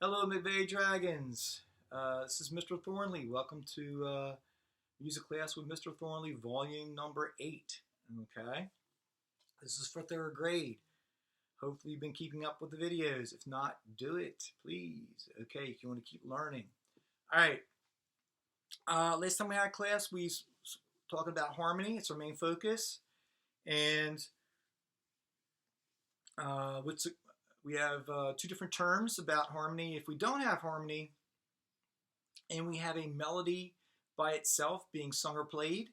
Hello, McVeigh Dragons. This is Mr. Thornley. Welcome to Music Class with Mr. Thornley, volume number 8. Okay, this is for 3rd grade. Hopefully, you've been keeping up with the videos. If not, do it, please. Okay, if you want to keep learning. All right. Last time we had class, we talked about harmony. It's our main focus, and we have 2 different terms about harmony. If we don't have harmony and we have a melody by itself being sung or played,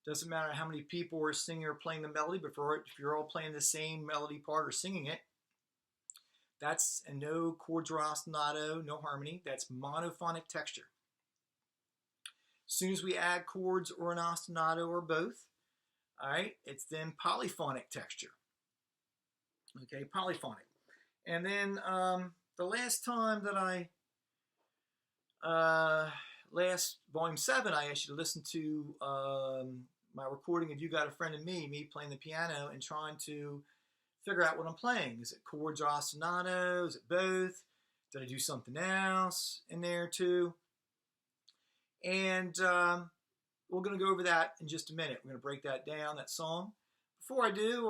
doesn't matter how many people are singing or playing the melody, but if you're all playing the same melody part or singing it, that's no chords or ostinato, no harmony. That's monophonic texture. As soon as we add chords or an ostinato or both, all right, it's then polyphonic texture. Okay, polyphonic. And then the last time that last volume 7, I asked you to listen to my recording of You Got a Friend in Me playing the piano and trying to figure out what I'm playing. Is it chords or ostinato? Is it both? Did I do something else in there too? And we're going to go over that in just a minute. We're going to break that down, that song. Before I do,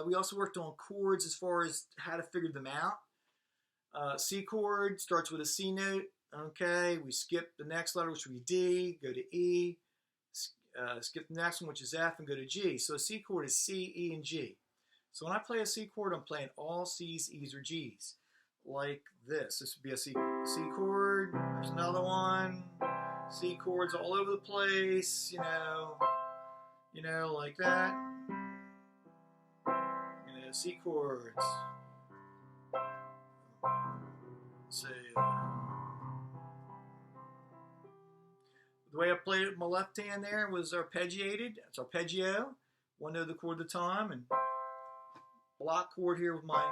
we also worked on chords as far as how to figure them out. C chord starts with a C note. Okay, we skip the next letter, which would be D, go to E, skip the next one, which is F, and go to G. So a C chord is C, E, and G. So when I play a C chord, I'm playing all C's, E's, or G's, like this. This would be a C chord. There's another one. C chords all over the place, like that. C chords. See. The way I played it with my left hand there was arpeggiated. It's arpeggio. One note of the chord at a time, and block chord here with my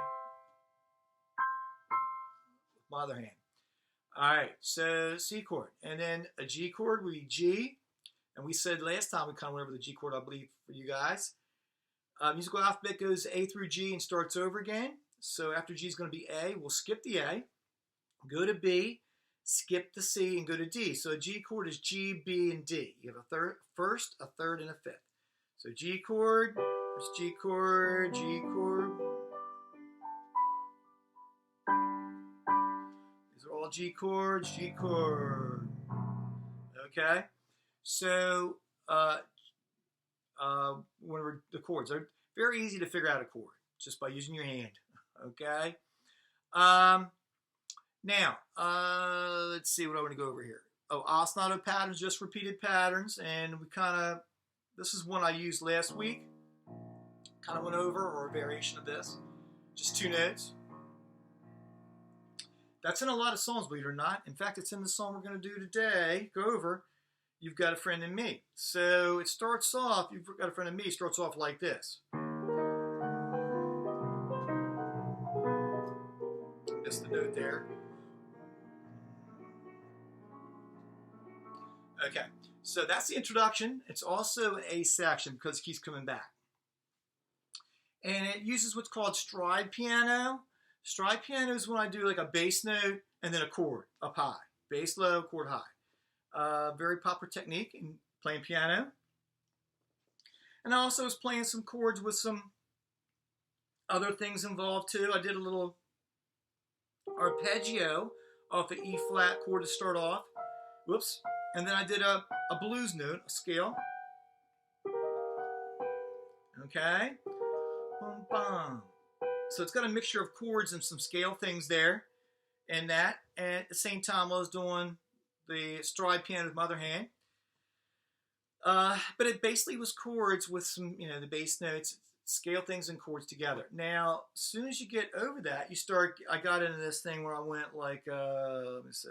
other hand. All right, so C chord, and then a G chord would be G. And we said last time we kind of went over the G chord, I believe, for you guys. Musical alphabet goes A through G and starts over again. So after G is going to be A. We'll skip the A, go to B, skip the C, and go to D. So a G chord is G, B, and D. You have a first, a third, and a fifth. So G chord, there's G chord, G chord. These are all G chords, G chord. Okay? So, whenever the chords are very easy to figure out a chord just by using your hand. Okay. Now, let's see what I want to go over here. Oh, ostinato patterns, just repeated patterns, and this is one I used last week. Kind of went over, or a variation of this, just 2 notes. That's in a lot of songs, believe it or not. In fact, it's in the song we're going to do today. Go over. You've Got a Friend in Me. So it starts off, You've Got a Friend in Me starts off like this. Missed the note there. Okay, so that's the introduction. It's also an A section because it keeps coming back. And it uses what's called stride piano. Stride piano is when I do like a bass note and then a chord up high. Bass low, chord high. Very popular technique in playing piano. And I also was playing some chords with some other things involved too. I did a little arpeggio off an E flat chord to start off. Whoops. And then I did a blues note, a scale. Okay. Bum, bum. So it's got a mixture of chords and some scale things there. And that. And at the same time I was doing the stride piano with my other hand. But it basically was chords with some, the bass notes, scale things and chords together. Now, as soon as you get over that, I got into this thing where I went like, let me see.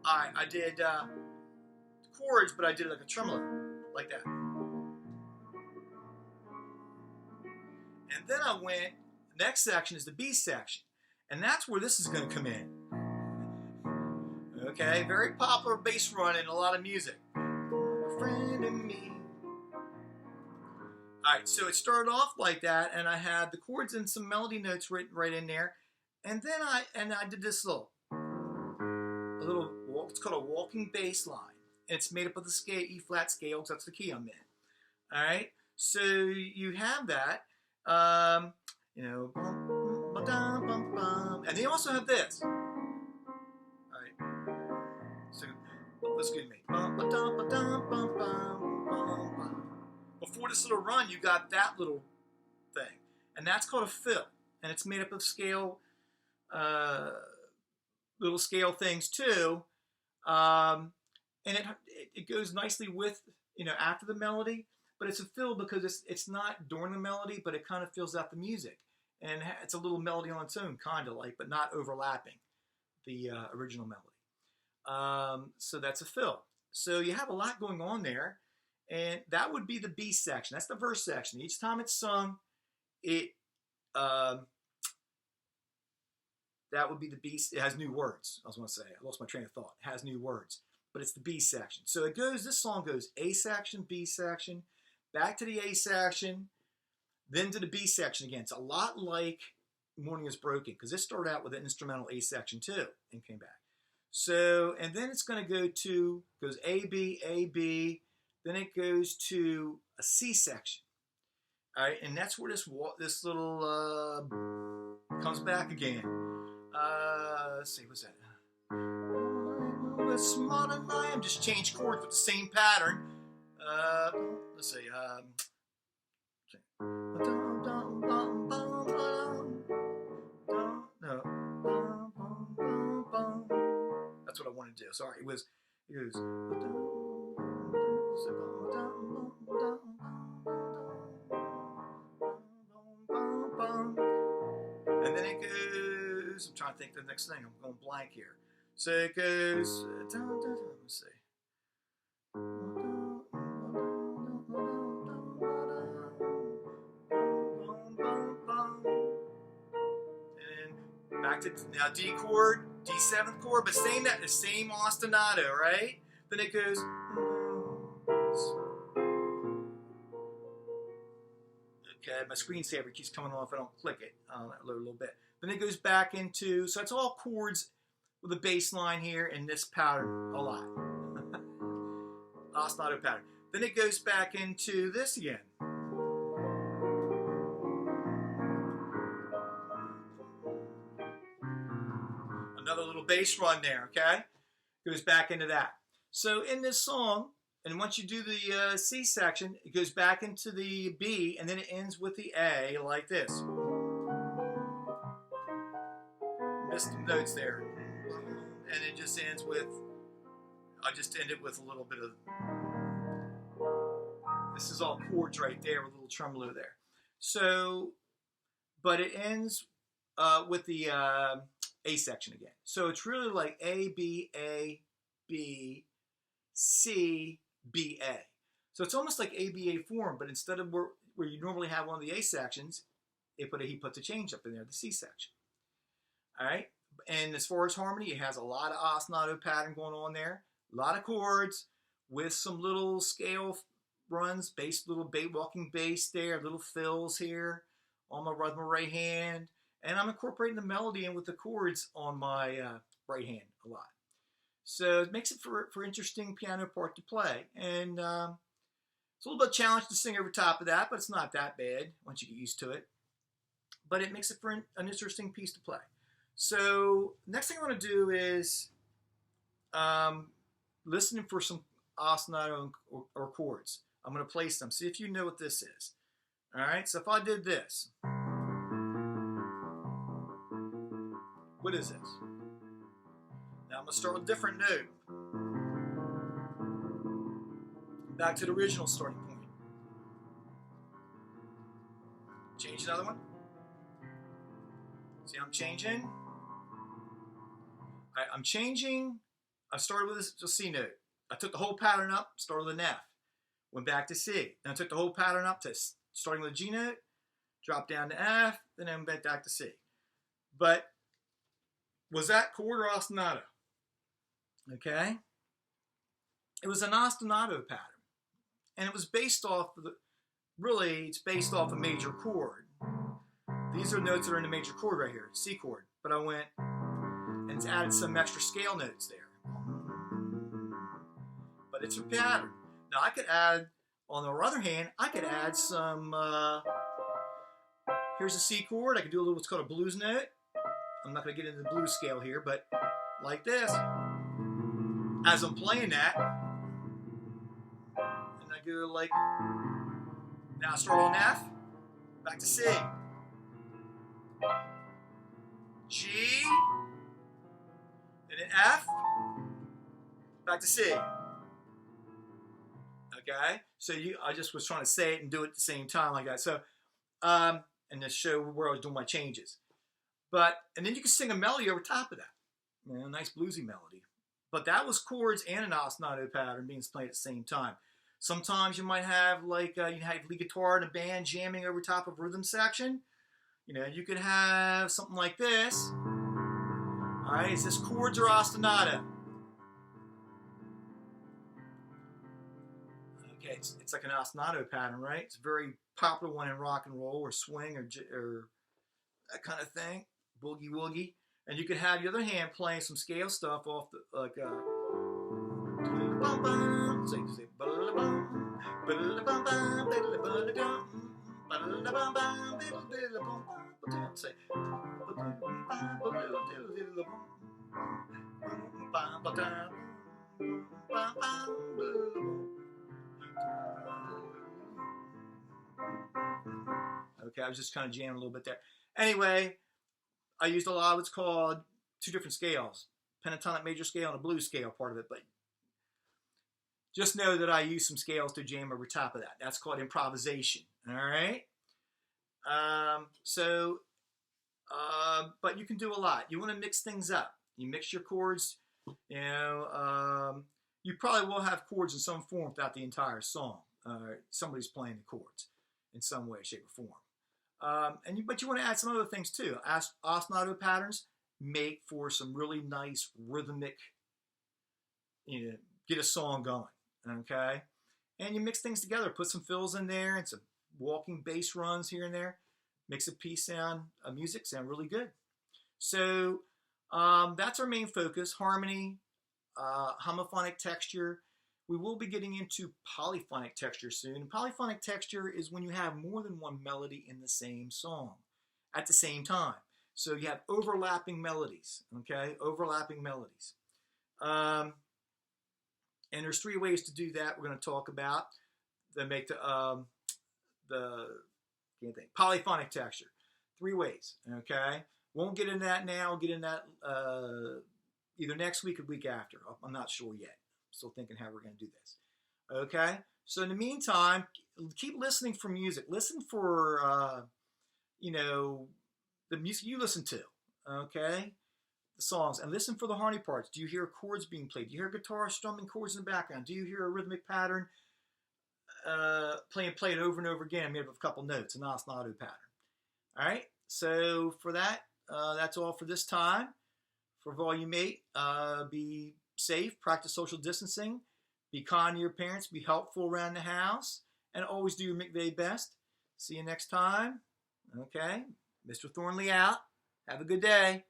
I did chords, but I did it like a tremolo, like that. And then I went, next section is the B section. And that's where this is going to come in. Okay, very popular bass run in a lot of music. A friend in me. All right, so it started off like that, and I had the chords and some melody notes written right in there, and then I did this it's called a walking bass line. It's made up of the scale, E flat scale, because that's the key I'm in. All right, so you have that, you know, bum, ba-dum, bum, bum. And they also have this. All right, so listen to me. Bum, ba-dum, ba-dum, bum, bum, bum, bum. Before this little run, you got that little thing, and that's called a fill, and it's made up of scale, little scale things too, and it goes nicely with, you know, after the melody, but it's a fill because it's not during the melody, but it kind of fills out the music, and it's a little melody on its own, kind of like, but not overlapping the original melody. So that's a fill. So you have a lot going on there. And that would be the B section. That's the verse section. Each time it's sung, that would be the B. It has new words. I was going to say, I lost my train of thought. It has new words, but it's the B section. So it goes. This song goes A section, B section, back to the A section, then to the B section again. It's a lot like Morning Is Broken, because this started out with an instrumental A section too, and came back. So, and then it's going to goes A B. Then it goes to a C section. All right, and that's where this little comes back again. Let's see, what's that? Smarter than I am. Just change chords with the same pattern. Let's see. No. That's what I wanted to do. Sorry, it goes. And then it goes, I'm trying to think of the next thing, I'm going blank here. So it goes, let me see. And back to now D chord, D7th chord, but the same ostinato, right? Then it goes. Okay, my screensaver keeps coming off. I don't click it. I'll load a little bit. Then it goes back into, so it's all chords with a bass line here in this pattern a lot. Ostinato pattern. Then it goes back into this again. Another little bass run there, okay? Goes back into that. So in this song, and once you do the C section, it goes back into the B, and then it ends with the A like this. Missed some notes there. And it just ends with, I just ended with a little bit of, this is all chords right there with a little tremolo there. So, but it ends with the A section again. So it's really like A, B, C, B, A. So it's almost like ABA form, but instead of where you normally have one of the A sections, he puts a change up in there, the C section. All right? And as far as harmony, it has a lot of ostinato pattern going on there, a lot of chords with some little scale runs, little walking bass there, little fills here on my right hand. And I'm incorporating the melody in with the chords on my right hand a lot. So it makes it for interesting piano part to play. And it's a little bit challenging to sing over top of that, but it's not that bad once you get used to it. But it makes it for an interesting piece to play. So next thing I want to do is listening for some ostinato or chords. I'm going to place them. See if you know what this is. All right, so if I did this. What is this? Now I'm going to start with a different note. Back to the original starting point. Change another one. See, I'm changing. I'm changing. I started with a C note. I took the whole pattern up, started with an F. Went back to C. Then I took the whole pattern up to starting with a G note, dropped down to F, then I went back to C. But was that chord or ostinato? Okay. It was an ostinato pattern. And it was based off of really, it's based off a major chord. These are notes that are in the major chord right here, C chord. But I went and added some extra scale notes there. But it's a pattern. Now I could add, on the other hand, I could add some, here's a C chord. I could do a little what's called a blues note. I'm not going to get into the blues scale here, but like this. As I'm playing that, and I go like, now I start on F, back to C. G, and then F, back to C. Okay, so I just was trying to say it and do it at the same time like that. So, and to show where I was doing my changes. And then you can sing a melody over top of that. You know, a nice bluesy melody. But that was chords and an ostinato pattern being played at the same time. Sometimes you might have like, you have lead guitar and a band jamming over top of rhythm section. You know, you could have something like this. All right, is this chords or ostinato? Okay, it's like an ostinato pattern, right? It's a very popular one in rock and roll or swing or that kind of thing, boogie woogie. And you could have the other hand playing some scale stuff off the like. Okay, I was just kind of jamming a little bit there. Anyway, I used a lot of what's called two different scales, pentatonic major scale and a blues scale part of it, but just know that I use some scales to jam over top of that. That's called improvisation, all right? But you can do a lot. You want to mix things up. You mix your chords, you know, you probably will have chords in some form throughout the entire song. Somebody's playing the chords in some way, shape, or form. But you want to add some other things too. Ostinato patterns make for some really nice rhythmic, you know, get a song going, okay? And you mix things together, put some fills in there and some walking bass runs here and there. Makes a piece music sound really good. So that's our main focus, harmony, homophonic texture. We will be getting into polyphonic texture soon. Polyphonic texture is when you have more than one melody in the same song at the same time. So you have overlapping melodies, okay? Overlapping melodies. And there's three ways to do that we're going to talk about that make polyphonic texture. Three ways, okay? Won't get into that now. I'll get into that either next week or the week after. I'm not sure yet. Still thinking how we're going to do this. Okay? So in the meantime, keep listening for music. Listen for, you know, the music you listen to. Okay? The songs. And listen for the harmony parts. Do you hear chords being played? Do you hear guitar strumming chords in the background? Do you hear a rhythmic pattern played over and over again made up of a couple notes, an ostinato pattern? All right? So for that, that's all for this time. For Volume 8, be safe, practice social distancing, be kind to your parents, be helpful around the house, and always do your McVeigh best. See you next time. Okay, Mr. Thornley out. Have a good day.